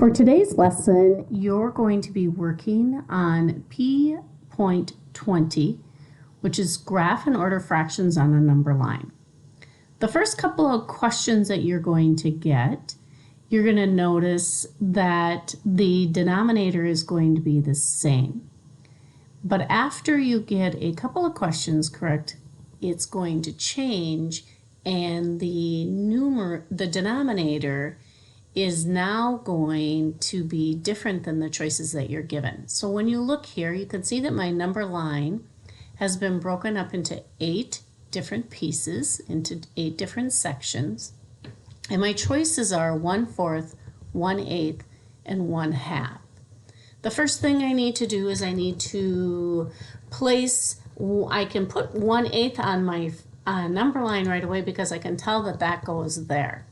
For today's lesson, you're going to be working on P.20, which is graph and order fractions on a number line. The first couple of questions that you're going to get, you're going to notice that the denominator is going to be the same. But after you get a couple of questions correct, it's going to change, and the denominator is now going to be different than the choices that you're given. So when you look here, you can see that my number line has been broken up into 8 different pieces, into 8 different sections. And my choices are 1/4, 1/8, and 1/2. The first thing I need to do is I need to place, I can put 1/8 on my number line right away because I can tell that that goes there.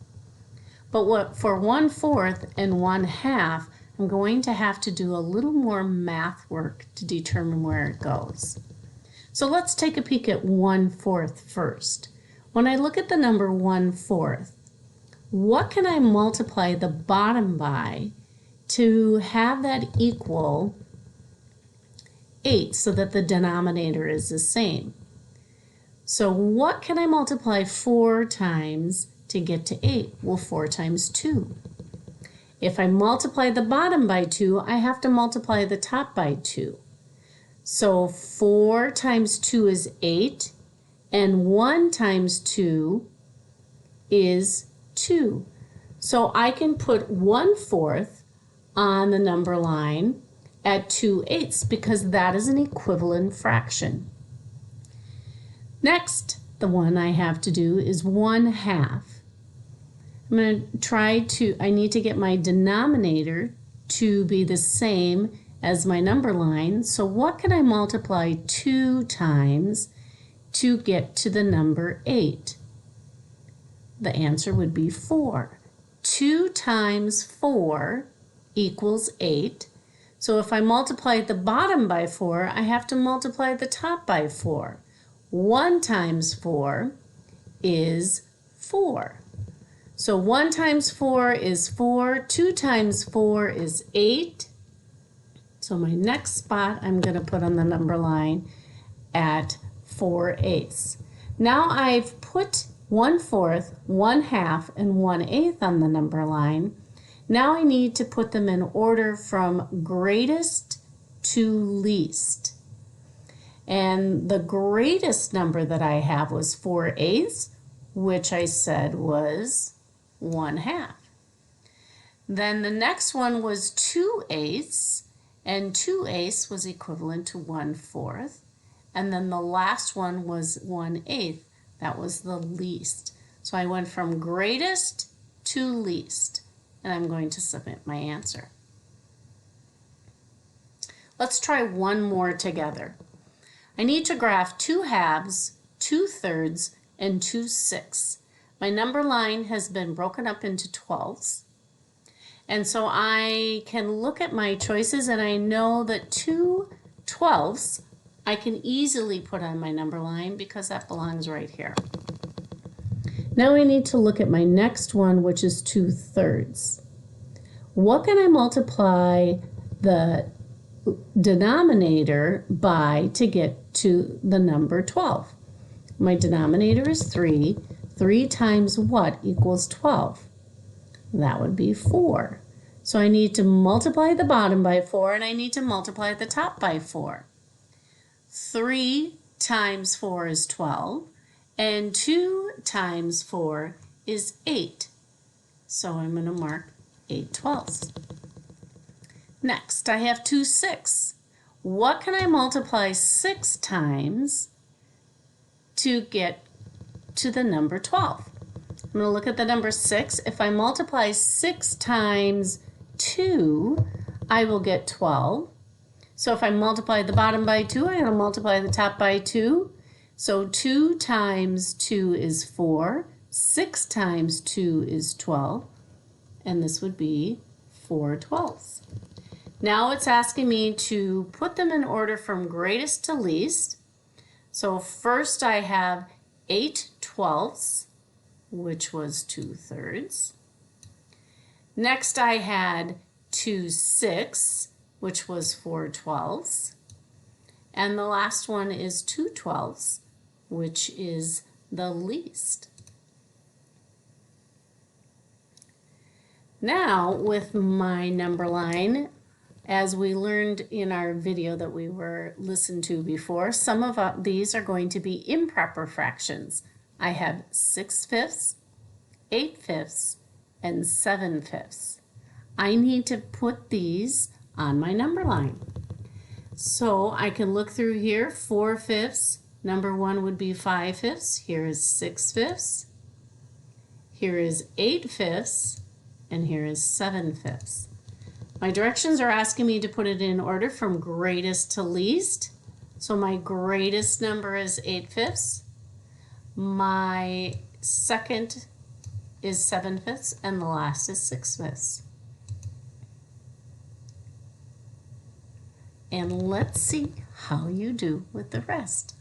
But for 1/4 and 1/2, I'm going to have to do a little more math work to determine where it goes. So let's take a peek at 1/4 first. When I look at the number 1/4, what can I multiply the bottom by to have that equal 8 so that the denominator is the same? So what can I multiply 4 times to get to 8? Well, 4 times 2. If I multiply the bottom by 2, I have to multiply the top by 2. So 4 times 2 is 8, and 1 times 2 is 2. So I can put 1/4 on the number line at 2/8 because that is an equivalent fraction. Next, the one I have to do is 1/2. I'm going to I need to get my denominator to be the same as my number line. So what can I multiply 2 times to get to the number 8? The answer would be 4. 2 times 4 equals 8. So if I multiply the bottom by 4, I have to multiply the top by 4. 1 times 4 is 4. So 1 times 4 is 4, 2 times 4 is 8. So my next spot I'm going to put on the number line at 4/8. Now I've put 1/4, 1/2, and 1/8 on the number line. Now I need to put them in order from greatest to least. And the greatest number that I have was 4/8, which I said was 1/2. Then the next one was 2/8, and 2/8 was equivalent to 1/4. And then the last one was 1/8. That was the least. So I went from greatest to least, and I'm going to submit my answer. Let's try one more together. I need to graph 2/2, 2/3, and 2/6. My number line has been broken up into 12s. And so I can look at my choices and I know that 2/12 I can easily put on my number line because that belongs right here. Now I need to look at my next one, which is 2/3. What can I multiply the denominator by to get to the number 12? My denominator is 3. 3 times what equals 12? That would be 4. So I need to multiply the bottom by 4, and I need to multiply the top by 4. 3 times 4 is 12, and 2 times 4 is 8. So I'm going to mark 8/12. Next, I have 2/6. What can I multiply 6 times to get to the number 12? I'm going to look at the number 6. If I multiply 6 times 2, I will get 12. So if I multiply the bottom by 2, I'm going to multiply the top by 2. So 2 times 2 is 4. 6 times 2 is 12. And this would be 4/12. Now it's asking me to put them in order from greatest to least. So first I have 8/12, which was 2/3. Next I had to 6, which was 4 twelfths. And the last one is 2 twelfths, which is the least. Now, with my number line, as we learned in our video that we were listened to before, some of these are going to be improper fractions. I have 6/5, 8/5, and 7/5. I need to put these on my number line. So I can look through here, 4/5, number 1 would be 5/5, here is 6/5, here is 8/5, and here is 7/5. My directions are asking me to put it in order from greatest to least. So my greatest number is 8/5. My second is 7/5, and the last is 6/5. And let's see how you do with the rest.